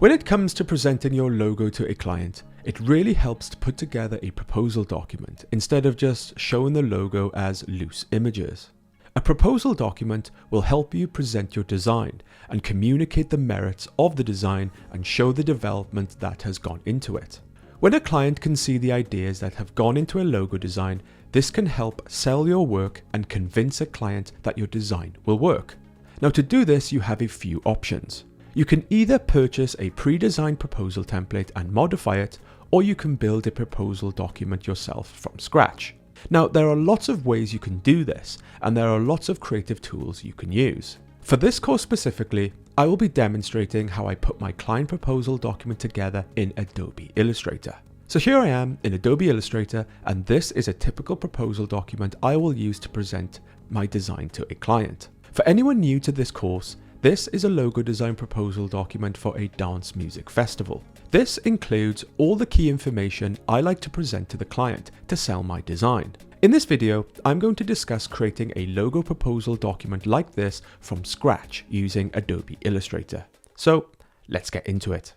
When it comes to presenting your logo to a client, it really helps to put together a proposal document instead of just showing the logo as loose images. A proposal document will help you present your design and communicate the merits of the design and show the development that has gone into it. When a client can see the ideas that have gone into a logo design, this can help sell your work and convince a client that your design will work. Now, to do this, you have a few options. You can either purchase a pre-designed proposal template and modify it, or you can build a proposal document yourself from scratch. Now, there are lots of ways you can do this, and there are lots of creative tools you can use. For this course specifically, I will be demonstrating how I put my client proposal document together in Adobe Illustrator. So here I am in Adobe Illustrator, and this is a typical proposal document I will use to present my design to a client. For anyone new to this course, this is a logo design proposal document for a dance music festival. This includes all the key information I like to present to the client to sell my design. In this video, I'm going to discuss creating a logo proposal document like this from scratch using Adobe Illustrator. So let's get into it.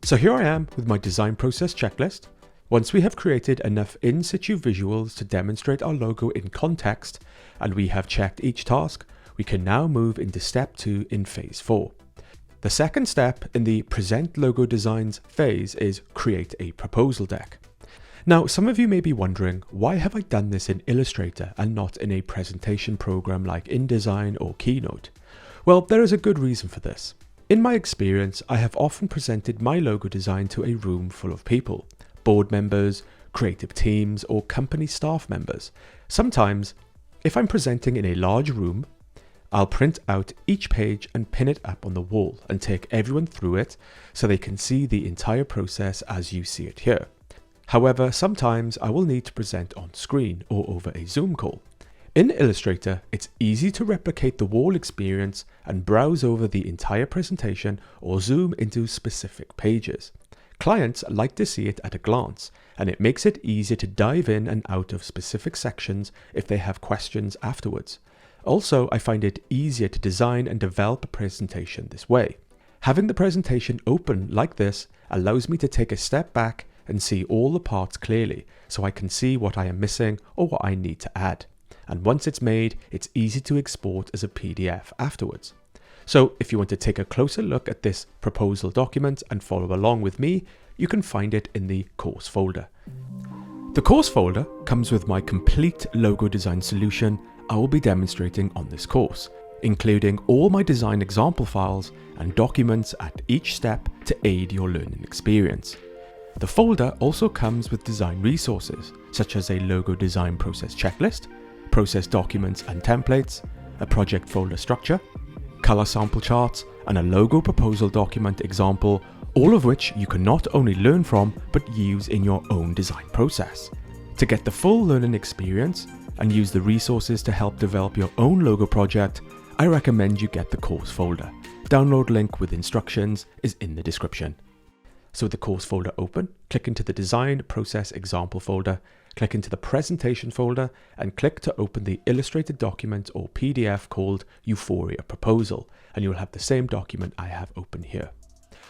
So here I am with my design process checklist. Once we have created enough in situ visuals to demonstrate our logo in context, and we have checked each task, we can now move into step 2 in phase 4. The second step in the present logo designs phase is create a proposal deck. Now, some of you may be wondering, why have I done this in Illustrator and not in a presentation program like InDesign or Keynote? Well, there is a good reason for this. In my experience, I have often presented my logo design to a room full of people. Board members, creative teams, or company staff members. Sometimes, if I'm presenting in a large room, I'll print out each page and pin it up on the wall and take everyone through it so they can see the entire process as you see it here. However, sometimes I will need to present on screen or over a Zoom call. In Illustrator, it's easy to replicate the wall experience and browse over the entire presentation or zoom into specific pages. Clients like to see it at a glance, and it makes it easier to dive in and out of specific sections if they have questions afterwards. Also, I find it easier to design and develop a presentation this way. Having the presentation open like this allows me to take a step back and see all the parts clearly, so I can see what I am missing or what I need to add. And once it's made, it's easy to export as a PDF afterwards. So if you want to take a closer look at this proposal document and follow along with me, you can find it in the course folder. The course folder comes with my complete logo design solution I will be demonstrating on this course, including all my design example files and documents at each step to aid your learning experience. The folder also comes with design resources, such as a logo design process checklist, process documents and templates, a project folder structure, color sample charts, and a logo proposal document example, all of which you can not only learn from, but use in your own design process. To get the full learning experience and use the resources to help develop your own logo project, I recommend you get the course folder. Download link with instructions is in the description. So with the course folder open, click into the design process example folder, click into the presentation folder, and click to open the illustrated document or PDF called Euphoria Proposal, and you'll have the same document I have open here.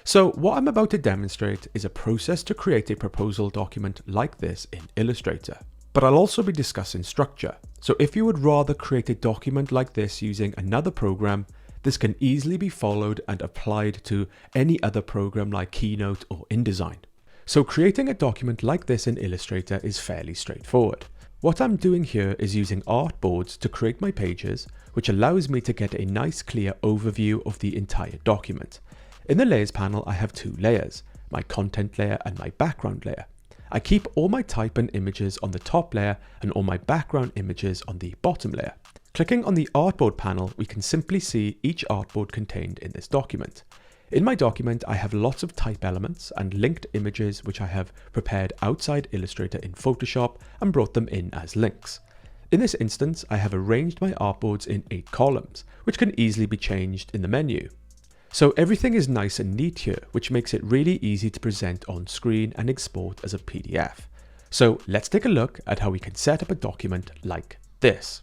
So what I'm about to demonstrate is a process to create a proposal document like this in Illustrator. But I'll also be discussing structure. So if you would rather create a document like this using another program, this can easily be followed and applied to any other program like Keynote or InDesign. So creating a document like this in Illustrator is fairly straightforward. What I'm doing here is using artboards to create my pages, which allows me to get a nice clear overview of the entire document. In the layers panel, I have two layers, my content layer and my background layer. I keep all my type and images on the top layer and all my background images on the bottom layer. Clicking on the artboard panel, we can simply see each artboard contained in this document. In my document, I have lots of type elements and linked images which I have prepared outside Illustrator in Photoshop and brought them in as links. In this instance, I have arranged my artboards in 8 columns, which can easily be changed in the menu. So everything is nice and neat here, which makes it really easy to present on screen and export as a PDF. So let's take a look at how we can set up a document like this.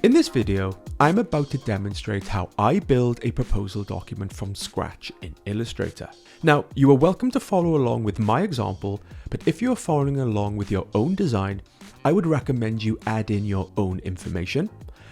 In this video, I'm about to demonstrate how I build a proposal document from scratch in Illustrator. Now, you are welcome to follow along with my example, but if you're following along with your own design, I would recommend you add in your own information,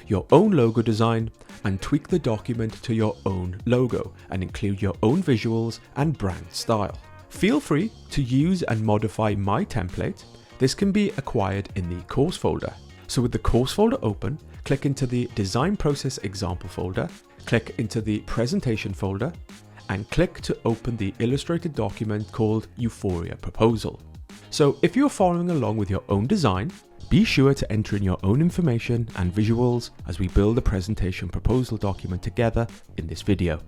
your own logo design, and tweak the document to your own logo and include your own visuals and brand style. Feel free to use and modify my template. This can be acquired in the course folder. So with the course folder open, click into the design process example folder, click into the presentation folder, and click to open the illustrated document called Euphoria Proposal. So if you're following along with your own design, be sure to enter in your own information and visuals as we build the presentation proposal document together in this video.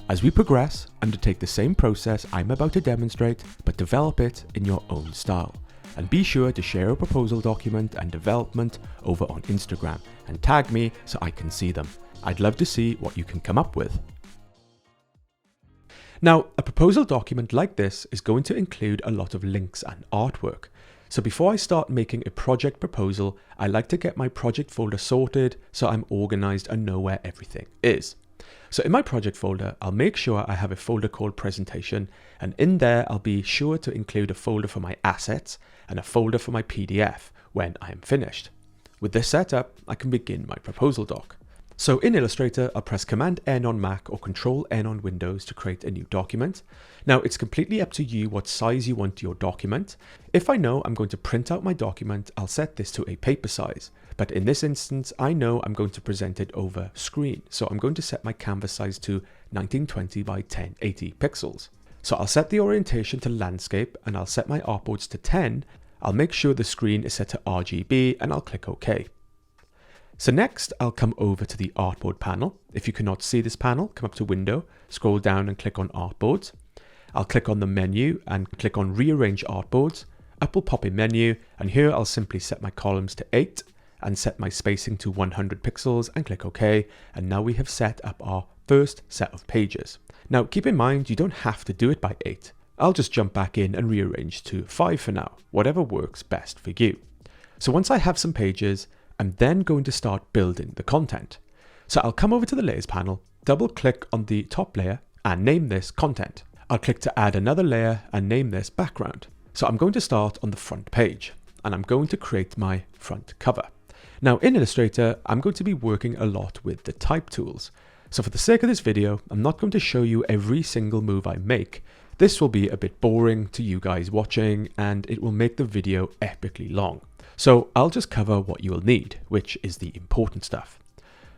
As we progress, undertake the same process I'm about to demonstrate, but develop it in your own style. And be sure to share a proposal document and development over on Instagram and tag me so I can see them. I'd love to see what you can come up with. Now, a proposal document like this is going to include a lot of links and artwork. So before I start making a project proposal, I like to get my project folder sorted so I'm organized and know where everything is. So in my project folder, I'll make sure I have a folder called presentation, and in there I'll be sure to include a folder for my assets and a folder for my PDF when I am finished. With this setup, I can begin my proposal doc. So in Illustrator, I'll press Command N on Mac or Control N on Windows to create a new document. Now it's completely up to you what size you want your document. If I know I'm going to print out my document, I'll set this to a paper size. But in this instance, I know I'm going to present it over screen. So I'm going to set my canvas size to 1920 by 1080 pixels. So I'll set the orientation to landscape and I'll set my artboards to 10. I'll make sure the screen is set to RGB and I'll click OK. So next, I'll come over to the artboard panel. If you cannot see this panel, come up to Window, scroll down and click on Artboards. I'll click on the menu and click on Rearrange Artboards. Up will pop a menu, and here I'll simply set my columns to 8 and set my spacing to 100 pixels and click OK. And now we have set up our first set of pages. Now keep in mind, you don't have to do it by 8. I'll just jump back in and rearrange to 5 for now, whatever works best for you. So once I have some pages, I'm then going to start building the content. So I'll come over to the layers panel, double click on the top layer and name this content. I'll click to add another layer and name this background. So I'm going to start on the front page and I'm going to create my front cover. Now in Illustrator, I'm going to be working a lot with the type tools. So for the sake of this video, I'm not going to show you every single move I make. This will be a bit boring to you guys watching and it will make the video epically long. So I'll just cover what you will need, which is the important stuff.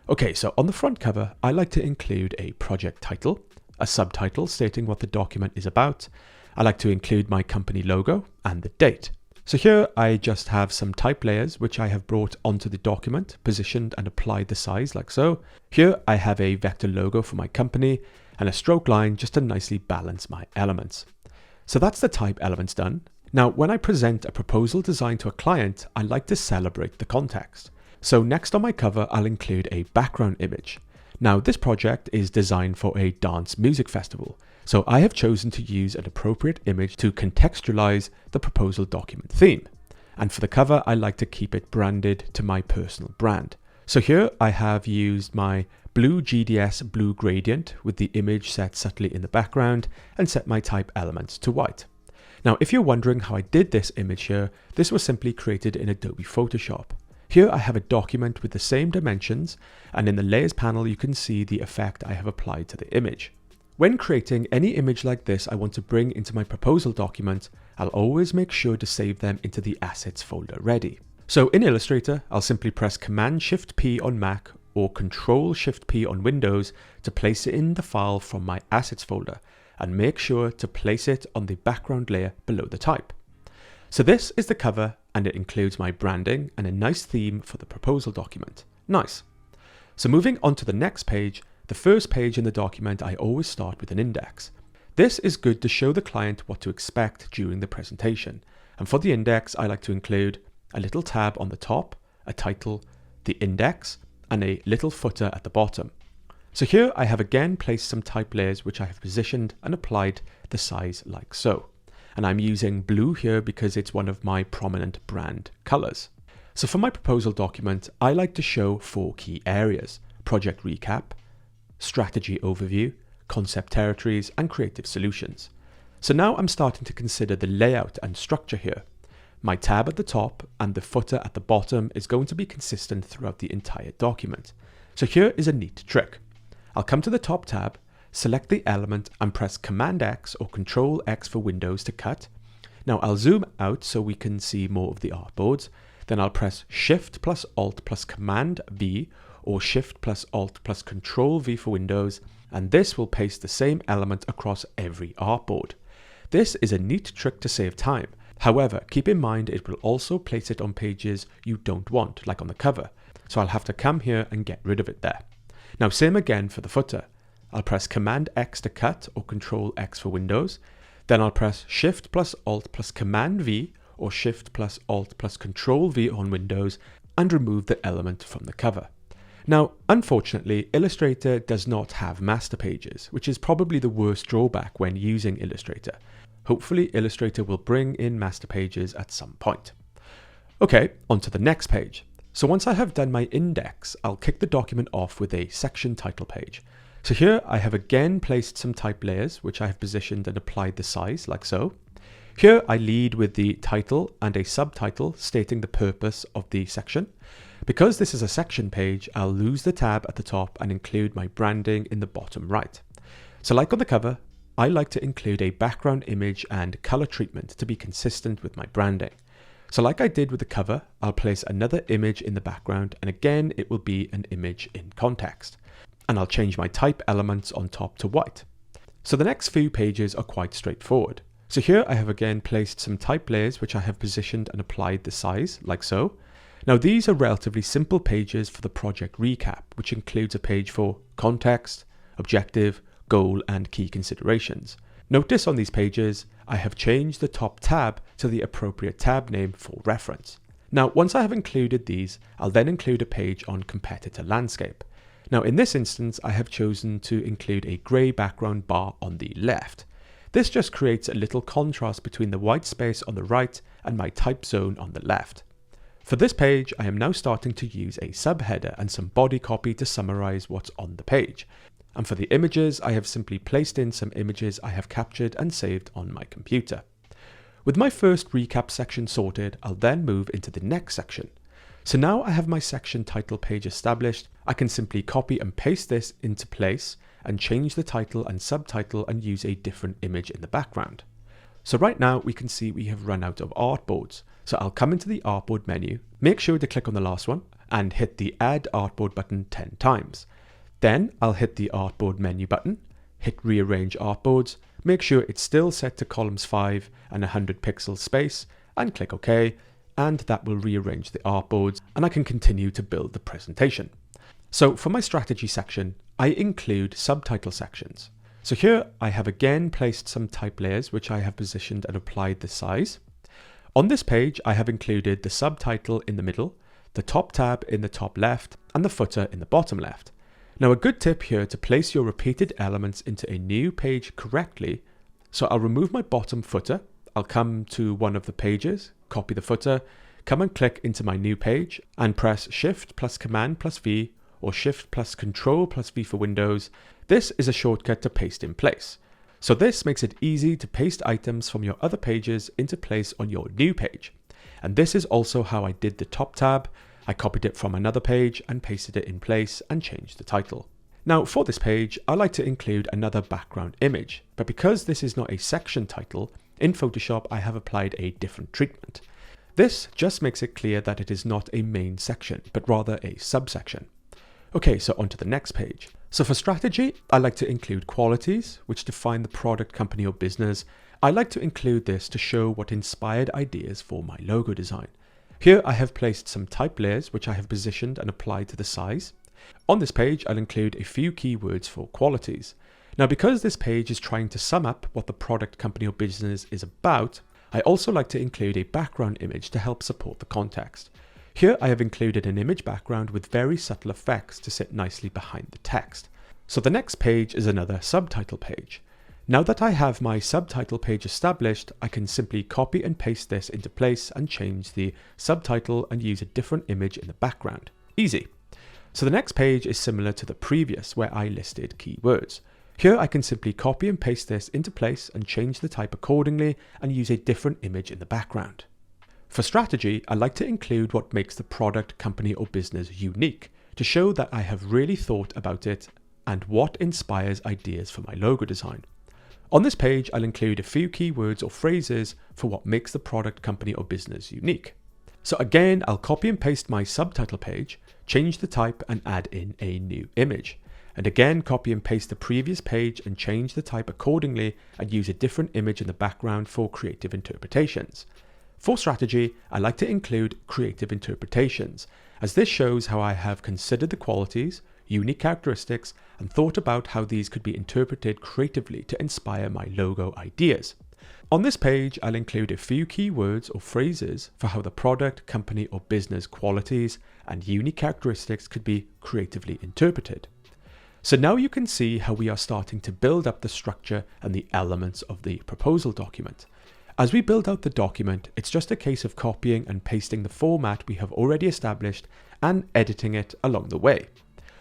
Okay, so on the front cover, I like to include a project title, a subtitle stating what the document is about. I like to include my company logo and the date. So here I just have some type layers, which I have brought onto the document, positioned and applied the size like so. Here I have a vector logo for my company and a stroke line just to nicely balance my elements. So that's the type elements done. Now, when I present a proposal design to a client, I like to celebrate the context. So next on my cover, I'll include a background image. Now, this project is designed for a dance music festival. So I have chosen to use an appropriate image to contextualize the proposal document theme. And for the cover, I like to keep it branded to my personal brand. So here I have used my blue GDS blue gradient with the image set subtly in the background and set my type elements to white. Now, if you're wondering how I did this image here, this was simply created in Adobe Photoshop. Here I have a document with the same dimensions, and in the layers panel, you can see the effect I have applied to the image. When creating any image like this I want to bring into my proposal document, I'll always make sure to save them into the assets folder ready. So in Illustrator, I'll simply press Command-Shift-P on Mac or Control-Shift-P on Windows to place it in the file from my assets folder, and make sure to place it on the background layer below the type. So this is the cover and it includes my branding and a nice theme for the proposal document. Nice. So moving on to the next page, the first page in the document, I always start with an index. This is good to show the client what to expect during the presentation. And for the index, I like to include a little tab on the top, a title, the index, and a little footer at the bottom. So here I have again placed some type layers which I have positioned and applied the size like so. And I'm using blue here because it's one of my prominent brand colors. So for my proposal document, I like to show 4 key areas: project recap, strategy overview, concept territories, and creative solutions. So now I'm starting to consider the layout and structure here. My tab at the top and the footer at the bottom is going to be consistent throughout the entire document. So here is a neat trick. I'll come to the top tab, select the element and press Command X or Control X for Windows to cut. Now I'll zoom out so we can see more of the artboards. Then I'll press Shift plus Alt plus Command V or Shift plus Alt plus Control V for Windows, and this will paste the same element across every artboard. This is a neat trick to save time. However, keep in mind it will also place it on pages you don't want, like on the cover. So I'll have to come here and get rid of it there. Now same again for the footer. I'll press Command X to cut or Control X for Windows. Then I'll press Shift plus Alt plus Command V or Shift plus Alt plus Control V on Windows and remove the element from the cover. Now, unfortunately, Illustrator does not have master pages, which is probably the worst drawback when using Illustrator. Hopefully, Illustrator will bring in master pages at some point. Okay, on to the next page. So once I have done my index, I'll kick the document off with a section title page. So here I have again placed some type layers, which I have positioned and applied the size like so. Here I lead with the title and a subtitle stating the purpose of the section. Because this is a section page, I'll lose the tab at the top and include my branding in the bottom right. So like on the cover, I like to include a background image and color treatment to be consistent with my branding. So like I did with the cover, I'll place another image in the background, and again it will be an image in context. And I'll change my type elements on top to white. So the next few pages are quite straightforward. So here I have again placed some type layers which I have positioned and applied the size, like so. Now these are relatively simple pages for the project recap, which includes a page for context, objective, goal, and key considerations. Notice on these pages, I have changed the top tab to the appropriate tab name for reference. Now once I have included these, I'll then include a page on competitor landscape. Now in this instance, I have chosen to include a grey background bar on the left. This just creates a little contrast between the white space on the right and my type zone on the left. For this page, I am now starting to use a subheader and some body copy to summarize what's on the page. And for the images, I have simply placed in some images I have captured and saved on my computer. With my first recap section sorted, I'll then move into the next section. So now I have my section title page established. I can simply copy and paste this into place and change the title and subtitle and use a different image in the background. So right now we can see we have run out of artboards. So I'll come into the artboard menu, make sure to click on the last one and hit the add artboard button 10 times. Then I'll hit the artboard menu button, hit rearrange artboards, make sure it's still set to columns 5 and 100 pixels space and click OK, and that will rearrange the artboards and I can continue to build the presentation. So for my strategy section, I include subtitle sections. So here I have again placed some type layers which I have positioned and applied the size. On this page I have included the subtitle in the middle, the top tab in the top left, and the footer in the bottom left. Now a good tip here to place your repeated elements into a new page correctly. So I'll remove my bottom footer, I'll come to one of the pages, copy the footer, come and click into my new page and press Shift plus Command plus V or Shift plus Control plus V for Windows. This is a shortcut to paste in place. So this makes it easy to paste items from your other pages into place on your new page. And this is also how I did the top tab. I copied it from another page and pasted it in place and changed the title. Now for this page, I like to include another background image, but because this is not a section title, in Photoshop I have applied a different treatment. This just makes it clear that it is not a main section, but rather a subsection. Okay, so on to the next page. So for strategy, I like to include qualities, which define the product, company, or business. I like to include this to show what inspired ideas for my logo design. Here I have placed some type layers, which I have positioned and applied to the size. On this page, I'll include a few keywords for qualities. Now, because this page is trying to sum up what the product, company, or business is about, I also like to include a background image to help support the context. Here I have included an image background with very subtle effects to sit nicely behind the text. So the next page is another subtitle page. Now that I have my subtitle page established, I can simply copy and paste this into place and change the subtitle and use a different image in the background. Easy. So the next page is similar to the previous where I listed keywords. Here I can simply copy and paste this into place and change the type accordingly and use a different image in the background. For strategy, I like to include what makes the product, company or business unique to show that I have really thought about it and what inspires ideas for my logo design. On this page, I'll include a few keywords or phrases for what makes the product, company or business unique. So again, I'll copy and paste my subtitle page, change the type and add in a new image. And again, copy and paste the previous page and change the type accordingly and use a different image in the background for creative interpretations. For strategy, I like to include creative interpretations, as this shows how I have considered the qualities, unique characteristics, and thought about how these could be interpreted creatively to inspire my logo ideas. On this page, I'll include a few keywords or phrases for how the product, company, or business qualities and unique characteristics could be creatively interpreted. So now you can see how we are starting to build up the structure and the elements of the proposal document. As we build out the document, it's just a case of copying and pasting the format we have already established and editing it along the way.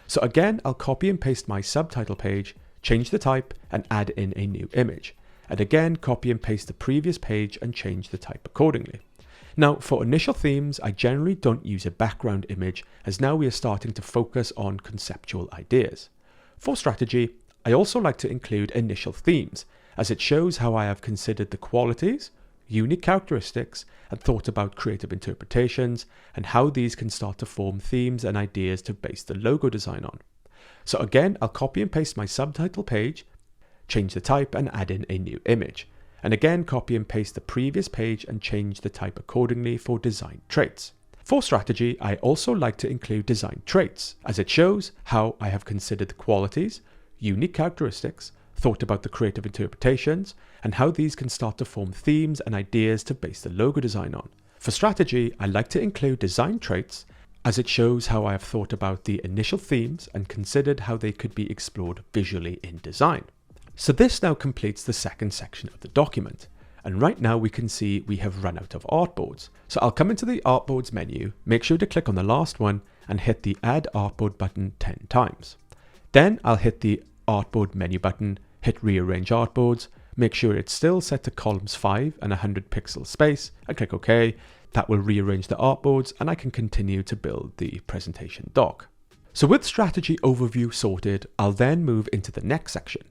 So again, I'll copy and paste my subtitle page, change the type and add in a new image. And again, copy and paste the previous page and change the type accordingly. Now, for initial themes, I generally don't use a background image, as now we are starting to focus on conceptual ideas. For strategy, I also like to include initial themes, as it shows how I have considered the qualities, unique characteristics, and thought about creative interpretations, and how these can start to form themes and ideas to base the logo design on. So again, I'll copy and paste my subtitle page, change the type and add in a new image. And again, copy and paste the previous page and change the type accordingly for design traits. For strategy, I also like to include design traits, as it shows how I have considered the qualities, unique characteristics, thought about the creative interpretations, and how these can start to form themes and ideas to base the logo design on. For strategy, I like to include design traits, as it shows how I have thought about the initial themes and considered how they could be explored visually in design. So this now completes the second section of the document. And right now we can see we have run out of artboards. So I'll come into the artboards menu, make sure to click on the last one and hit the add artboard button 10 times. Then I'll hit the artboard menu button, hit rearrange artboards, make sure it's still set to columns 5 and 100 pixel space and click OK. That will rearrange the artboards and I can continue to build the presentation doc. So with strategy overview sorted, I'll then move into the next section.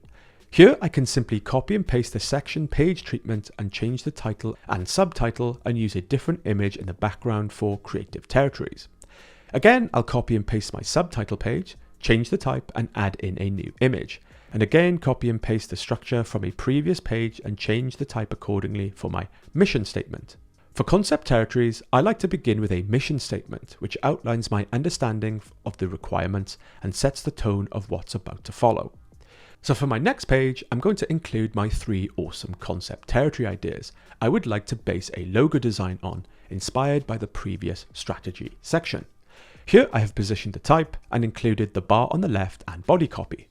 Here I can simply copy and paste the section page treatment and change the title and subtitle and use a different image in the background for creative territories. Again, I'll copy and paste my subtitle page, change the type and add in a new image. And again, copy and paste the structure from a previous page and change the type accordingly for my mission statement. For concept territories, I like to begin with a mission statement, which outlines my understanding of the requirements and sets the tone of what's about to follow. So for my next page, I'm going to include my 3 awesome concept territory ideas I would like to base a logo design on, inspired by the previous strategy section. Here I have positioned the type and included the bar on the left and body copy.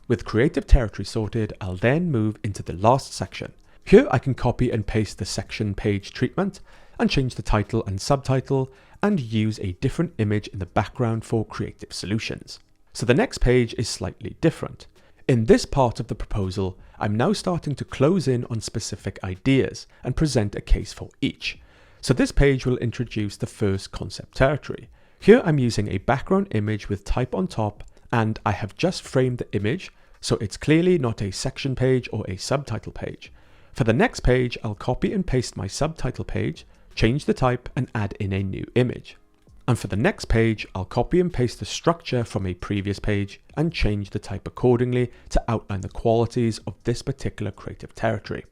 With creative territory sorted, I'll then move into the last section. Here I can copy and paste the section page treatment and change the title and subtitle and use a different image in the background for creative solutions. So the next page is slightly different. In this part of the proposal, I'm now starting to close in on specific ideas and present a case for each. So this page will introduce the first concept territory. Here I'm using a background image with type on top, and I have just framed the image, so it's clearly not a section page or a subtitle page. For the next page, I'll copy and paste my subtitle page, change the type and add in a new image. And for the next page, I'll copy and paste the structure from a previous page and change the type accordingly to outline the qualities of this particular creative territory.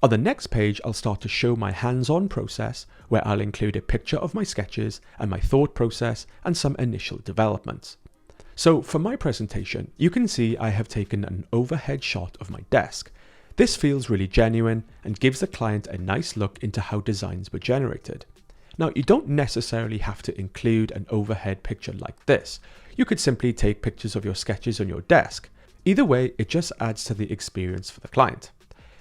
On the next page, I'll start to show my hands-on process, where I'll include a picture of my sketches and my thought process and some initial developments. So for my presentation, you can see I have taken an overhead shot of my desk. This feels really genuine and gives the client a nice look into how designs were generated. Now, you don't necessarily have to include an overhead picture like this. You could simply take pictures of your sketches on your desk. Either way, it just adds to the experience for the client.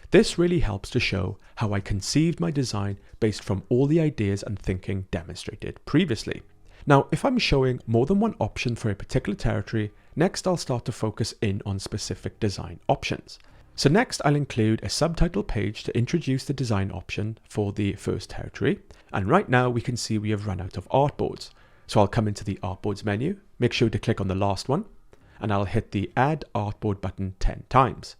This really helps to show how I conceived my design based from all the ideas and thinking demonstrated previously. Now, if I'm showing more than one option for a particular territory, next I'll start to focus in on specific design options. So next I'll include a subtitle page to introduce the design option for the first territory. And right now we can see we have run out of artboards. So I'll come into the artboards menu, make sure to click on the last one, and I'll hit the add artboard button 10 times.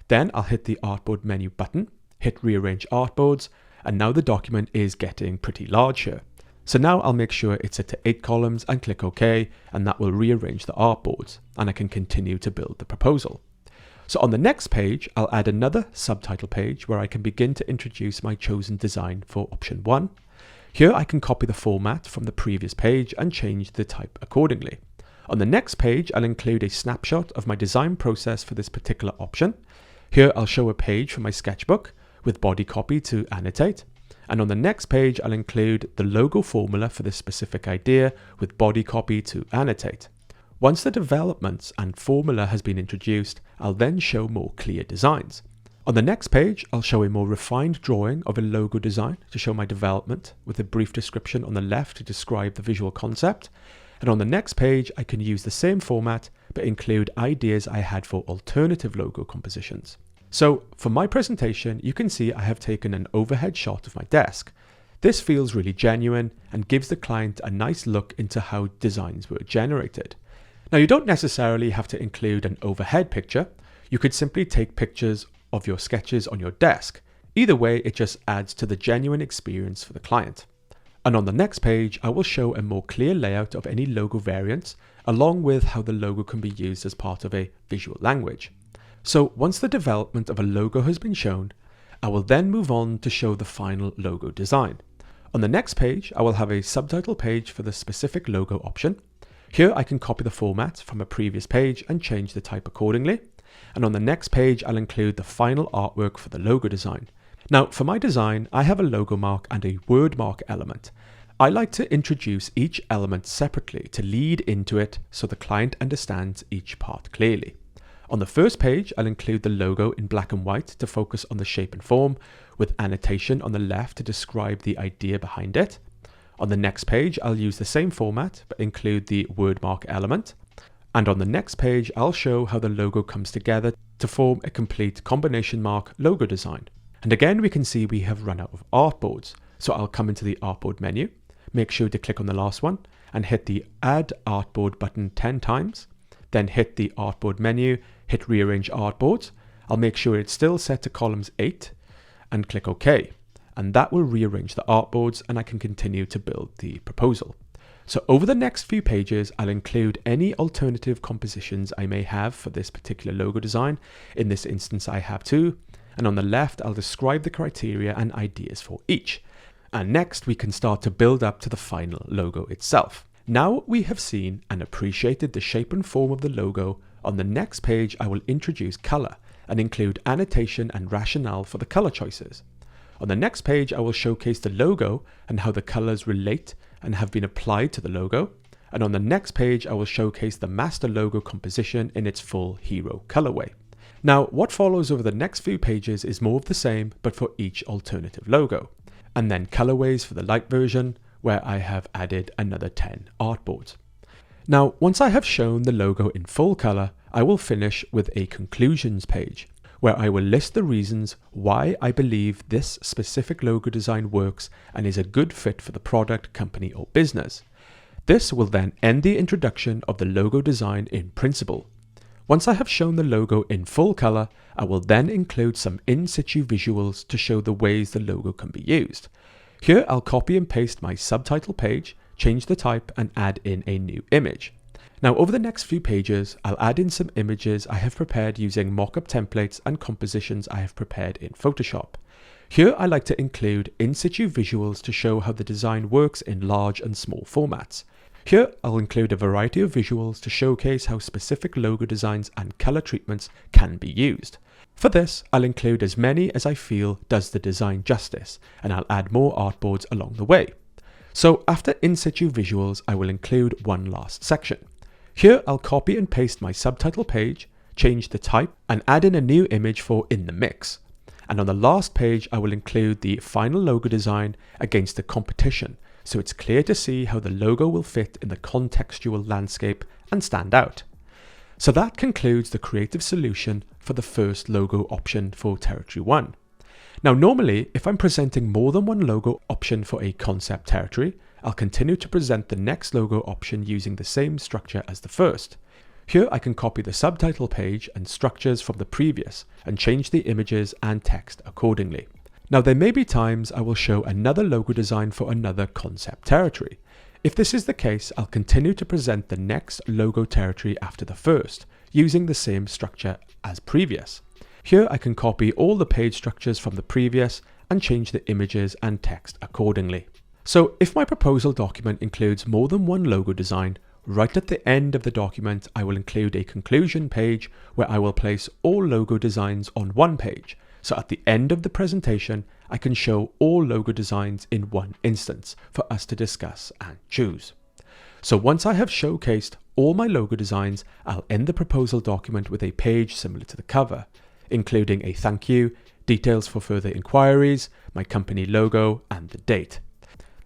Then I'll hit the artboard menu button, hit rearrange artboards, and now the document is getting pretty large here. So now I'll make sure it's set to 8 columns and click OK, and that will rearrange the artboards, and I can continue to build the proposal. So on the next page, I'll add another subtitle page where I can begin to introduce my chosen design for option 1. Here I can copy the format from the previous page and change the type accordingly. On the next page, I'll include a snapshot of my design process for this particular option. Here I'll show a page from my sketchbook with body copy to annotate. And on the next page, I'll include the logo formula for this specific idea with body copy to annotate. Once the developments and formula has been introduced, I'll then show more clear designs. On the next page, I'll show a more refined drawing of a logo design to show my development with a brief description on the left to describe the visual concept. And on the next page, I can use the same format, but include ideas I had for alternative logo compositions. So for my presentation, you can see I have taken an overhead shot of my desk. This feels really genuine and gives the client a nice look into how designs were generated. Now, you don't necessarily have to include an overhead picture. You could simply take pictures of your sketches on your desk. Either way, it just adds to the genuine experience for the client. And on the next page, I will show a more clear layout of any logo variants, along with how the logo can be used as part of a visual language. So once the development of a logo has been shown, I will then move on to show the final logo design. On the next page, I will have a subtitle page for the specific logo option. Here I can copy the format from a previous page and change the type accordingly. And on the next page, I'll include the final artwork for the logo design. Now, for my design, I have a logo mark and a word mark element. I like to introduce each element separately to lead into it so the client understands each part clearly. On the first page, I'll include the logo in black and white to focus on the shape and form, with annotation on the left to describe the idea behind it. On the next page, I'll use the same format, but include the word mark element. And on the next page, I'll show how the logo comes together to form a complete combination mark logo design. And again, we can see we have run out of artboards. So I'll come into the artboard menu, make sure to click on the last one, and hit the add artboard button 10 times. Then hit the artboard menu, hit rearrange artboards. I'll make sure it's still set to columns 8 and click OK. And that will rearrange the artboards and I can continue to build the proposal. So over the next few pages, I'll include any alternative compositions I may have for this particular logo design. In this instance, I have 2. And on the left, I'll describe the criteria and ideas for each. And next, we can start to build up to the final logo itself. Now we have seen and appreciated the shape and form of the logo. On the next page, I will introduce color and include annotation and rationale for the color choices. On the next page, I will showcase the logo and how the colors relate and have been applied to the logo. And on the next page, I will showcase the master logo composition in its full hero colorway. Now, what follows over the next few pages is more of the same, but for each alternative logo. And then colorways for the light version, where I have added another 10 artboards. Now, once I have shown the logo in full color, I will finish with a conclusions page, where I will list the reasons why I believe this specific logo design works and is a good fit for the product, company, or business. This will then end the introduction of the logo design in principle. Once I have shown the logo in full color, I will then include some in situ visuals to show the ways the logo can be used. Here I'll copy and paste my subtitle page, change the type, and add in a new image. Now over the next few pages, I'll add in some images I have prepared using mockup templates and compositions I have prepared in Photoshop. Here I like to include in situ visuals to show how the design works in large and small formats. Here I'll include a variety of visuals to showcase how specific logo designs and color treatments can be used. For this, I'll include as many as I feel does the design justice, and I'll add more artboards along the way. So after in situ visuals, I will include one last section. Here I'll copy and paste my subtitle page, change the type, and add in a new image for in the mix. And on the last page, I will include the final logo design against the competition, so it's clear to see how the logo will fit in the contextual landscape and stand out. So that concludes the creative solution for the first logo option for Territory 1. Now normally, if I'm presenting more than one logo option for a concept territory, I'll continue to present the next logo option using the same structure as the first. Here I can copy the subtitle page and structures from the previous and change the images and text accordingly. Now there may be times I will show another logo design for another concept territory. If this is the case, I'll continue to present the next logo territory after the first, using the same structure as previous. Here I can copy all the page structures from the previous and change the images and text accordingly. So if my proposal document includes more than one logo design, right at the end of the document I will include a conclusion page where I will place all logo designs on one page. So at the end of the presentation, I can show all logo designs in one instance for us to discuss and choose. So once I have showcased all my logo designs, I'll end the proposal document with a page similar to the cover, including a thank you, details for further inquiries, my company logo, and the date.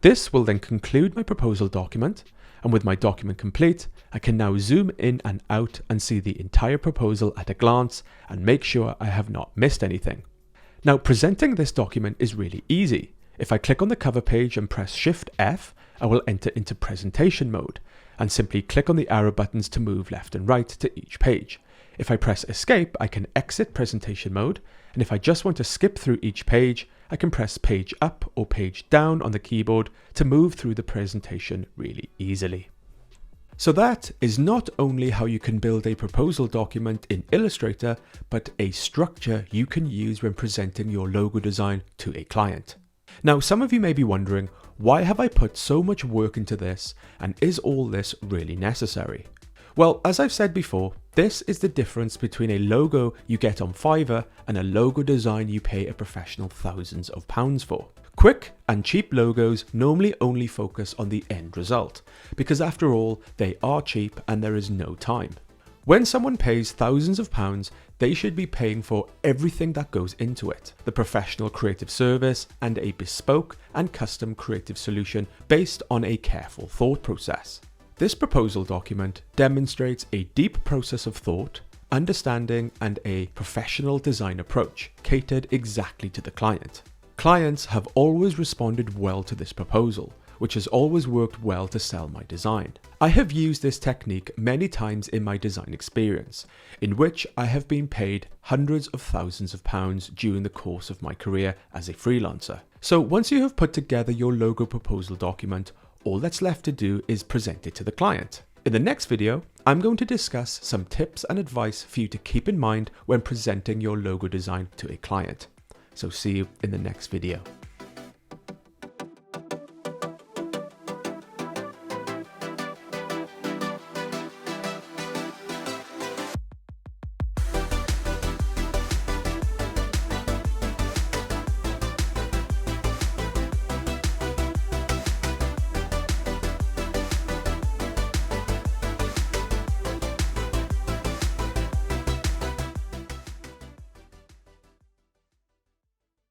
This will then conclude my proposal document, and with my document complete, I can now zoom in and out and see the entire proposal at a glance and make sure I have not missed anything. Now presenting this document is really easy. If I click on the cover page and press Shift F, I will enter into presentation mode and simply click on the arrow buttons to move left and right to each page. If I press Escape, I can exit presentation mode, and if I just want to skip through each page, I can press page up or page down on the keyboard to move through the presentation really easily. So that is not only how you can build a proposal document in Illustrator, but a structure you can use when presenting your logo design to a client. Now, some of you may be wondering, why have I put so much work into this, and is all this really necessary? Well, as I've said before, this is the difference between a logo you get on Fiverr and a logo design you pay a professional thousands of pounds for. Quick and cheap logos normally only focus on the end result, because after all, they are cheap and there is no time. When someone pays thousands of pounds, they should be paying for everything that goes into it, the professional creative service and a bespoke and custom creative solution based on a careful thought process. This proposal document demonstrates a deep process of thought, understanding, and a professional design approach catered exactly to the client. Clients have always responded well to this proposal, which has always worked well to sell my design. I have used this technique many times in my design experience, in which I have been paid hundreds of thousands of pounds during the course of my career as a freelancer. So once you have put together your logo proposal document, all that's left to do is present it to the client. In the next video, I'm going to discuss some tips and advice for you to keep in mind when presenting your logo design to a client. So see you in the next video.